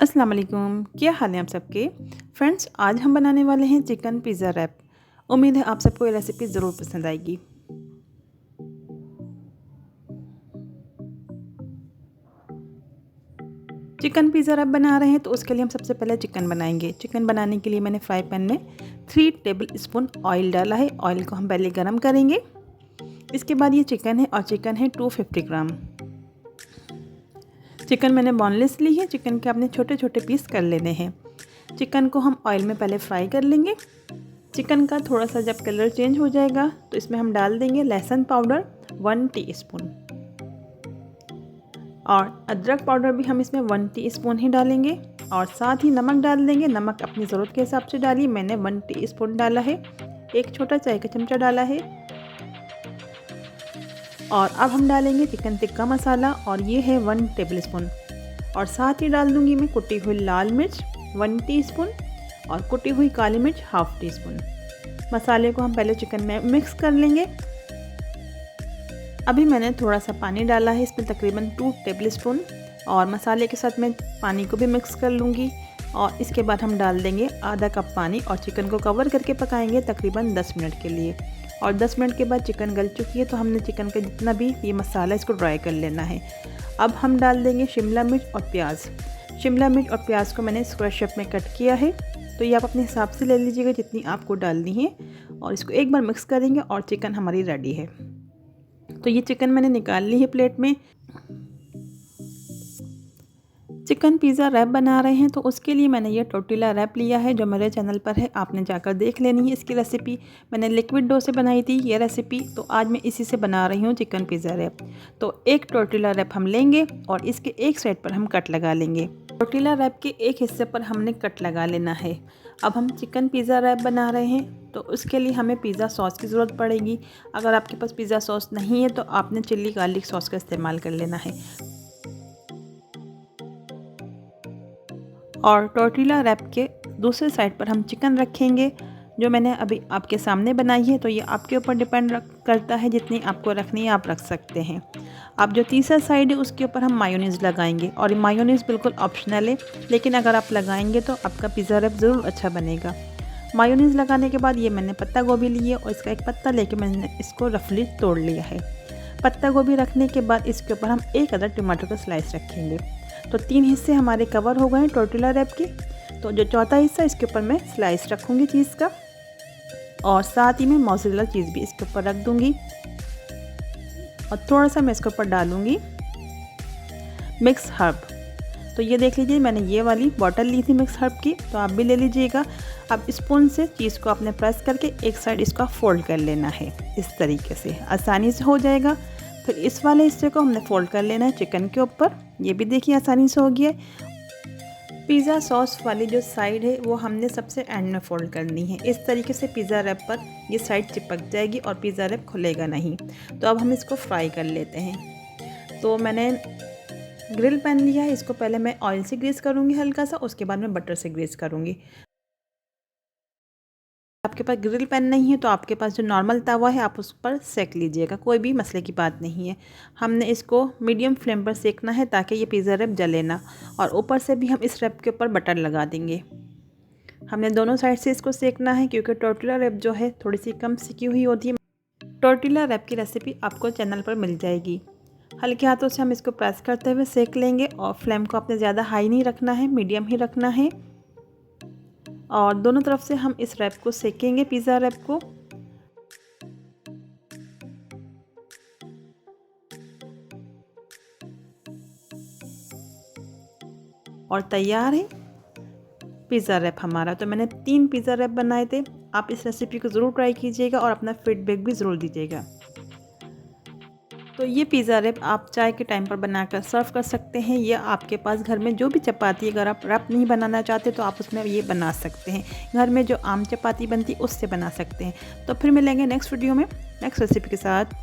अस्सलाम वालेकुम, क्या हाल है आप सबके। फ्रेंड्स, आज हम बनाने वाले हैं चिकन पिज़्ज़ा रैप। उम्मीद है आप सबको ये रेसिपी ज़रूर पसंद आएगी। चिकन पिज़्ज़ा रैप बना रहे हैं तो उसके लिए हम सबसे पहले चिकन बनाएंगे। चिकन बनाने के लिए मैंने फ्राई पैन में 3 टेबल स्पून ऑयल डाला है। ऑयल को हम पहले गर्म करेंगे। इसके बाद ये चिकन है और चिकन है 250 ग्राम। चिकन मैंने बोनलेस ली है। चिकन के अपने छोटे छोटे पीस कर लेने हैं। चिकन को हम ऑयल में पहले फ्राई कर लेंगे। चिकन का थोड़ा सा जब कलर चेंज हो जाएगा तो इसमें हम डाल देंगे लहसुन पाउडर 1 टीस्पून और अदरक पाउडर भी हम इसमें 1 टीस्पून ही डालेंगे और साथ ही नमक डाल देंगे। नमक अपनी ज़रूरत के हिसाब से डालिए। मैंने 1 टीस्पून डाला है, एक छोटा चाय का चमचा डाला है। और अब हम डालेंगे चिकन टिक्का मसाला और ये है 1 टेबलस्पून और साथ ही डाल दूंगी मैं कुटी हुई लाल मिर्च 1 टीस्पून और कुटी हुई काली मिर्च हाफ टीस्पून। मसाले को हम पहले चिकन में मिक्स कर लेंगे। अभी मैंने थोड़ा सा पानी डाला है, इसमें तकरीबन 2 टेबलस्पून और मसाले के साथ मैं पानी को भी मिक्स कर लूँगी। और इसके बाद हम डाल देंगे आधा कप पानी और चिकन को कवर करके पकाएंगे तकरीबन 10 मिनट के लिए। और 10 मिनट के बाद चिकन गल चुकी है तो हमने चिकन का जितना भी ये मसाला इसको ड्राई कर लेना है। अब हम डाल देंगे शिमला मिर्च और प्याज। शिमला मिर्च और प्याज को मैंने स्क्वायर शेप में कट किया है, तो ये आप अपने हिसाब से ले लीजिएगा जितनी आपको डालनी है। और इसको एक बार मिक्स करेंगे और चिकन हमारी रेडी है। तो ये चिकन मैंने निकाल ली है प्लेट में। चिकन पिज़्ज़ा रैप बना रहे हैं तो उसके लिए मैंने ये टोर्टिला रैप लिया है जो मेरे चैनल पर है, आपने जाकर देख लेनी है इसकी रेसिपी। मैंने लिक्विड डो से बनाई थी ये रेसिपी, तो आज मैं इसी से बना रही हूँ चिकन पिज़्ज़ा रैप। तो एक टोर्टिला रैप हम लेंगे और इसके एक साइड पर हम कट लगा लेंगे। टोर्टिला रैप के एक हिस्से पर हमने कट लगा लेना है। अब हम चिकन पिज़्ज़ा रैप बना रहे हैं तो उसके लिए हमें पिज़्ज़ा सॉस की ज़रूरत पड़ेगी। अगर आपके पास पिज़्ज़ा सॉस नहीं है तो आपने चिल्ली गार्लिक सॉस का इस्तेमाल कर लेना है। और टोर्टिला रैप के दूसरे साइड पर हम चिकन रखेंगे जो मैंने अभी आपके सामने बनाई है। तो ये आपके ऊपर डिपेंड करता है, जितनी आपको रखनी है आप रख सकते हैं। अब जो तीसरा साइड है उसके ऊपर हम मायोनीज़ लगाएंगे और मायोनीज़ बिल्कुल ऑप्शनल है, लेकिन अगर आप लगाएंगे तो आपका पिज़्ज़ा रैप ज़रूर अच्छा बनेगा। मायोनीज़ लगाने के बाद ये मैंने पत्ता गोभी ली है और इसका एक पत्ता लेके मैंने इसको रफली तोड़ लिया है। पत्ता गोभी रखने के बाद इसके ऊपर हम एक अदर टमाटर का स्लाइस रखेंगे। तो 3 हिस्से हमारे कवर हो गए हैं टोर्टिला रैप के। तो जो चौथा हिस्सा इसके ऊपर मैं स्लाइस रखूँगी चीज़ का और साथ ही मैं मोज़रेला चीज़ भी इसके ऊपर रख दूँगी। और थोड़ा सा मैं इसके ऊपर डालूँगी मिक्स हर्ब। तो ये देख लीजिए मैंने ये वाली बॉटल ली थी मिक्स हर्ब की, तो आप भी ले लीजिएगा। अब स्पून से चीज़ को आपने प्रेस करके एक साइड इसका फोल्ड कर लेना है, इस तरीके से आसानी से हो जाएगा। फिर इस वाले हिस्से को हमने फोल्ड कर लेना है चिकन के ऊपर। ये भी देखिए आसानी से हो गया। पिज़्ज़ा सॉस वाली जो साइड है वो हमने सबसे एंड में फोल्ड करनी है। इस तरीके से पिज़्ज़ा रैप पर ये साइड चिपक जाएगी और पिज़्ज़ा रैप खुलेगा नहीं। तो अब हम इसको फ्राई कर लेते हैं। तो मैंने ग्रिल पैन लिया है, इसको पहले मैं ऑयल से ग्रीस करूँगी हल्का सा, उसके बाद मैं बटर से ग्रीस करूँगी। आपके पास ग्रिल पैन नहीं है तो आपके पास जो नॉर्मल तवा है आप उस पर सेक लीजिएगा, कोई भी मसले की बात नहीं है। हमने इसको मीडियम फ्लेम पर सेकना है ताकि ये पिज़्ज़ा रैप जले ना। और ऊपर से भी हम इस रैप के ऊपर बटर लगा देंगे। हमने दोनों साइड से इसको सेकना है क्योंकि टोर्टिला रैप जो है थोड़ी सी कम सिकी हुई होती है। टोर्टिला रैप की रेसिपी आपको चैनल पर मिल जाएगी। हल्के हाथों से हम इसको प्रेस करते हुए सेक लेंगे और फ्लेम को आपने ज़्यादा हाई नहीं रखना है, मीडियम ही रखना है। और दोनों तरफ से हम इस रैप को सेकेंगे, पिज़्ज़ा रैप को। और तैयार है पिज़्ज़ा रैप हमारा। तो मैंने 3 पिज़्ज़ा रैप बनाए थे। आप इस रेसिपी को ज़रूर ट्राई कीजिएगा और अपना फीडबैक भी ज़रूर दीजिएगा। तो ये पिज़्ज़ा रैप आप चाय के टाइम पर बनाकर सर्व कर सकते हैं, या आपके पास घर में जो भी चपाती, अगर आप रैप नहीं बनाना चाहते तो आप उसमें ये बना सकते हैं। घर में जो आम चपाती बनती उससे बना सकते हैं। तो फिर मिलेंगे नेक्स्ट वीडियो में नेक्स्ट रेसिपी के साथ।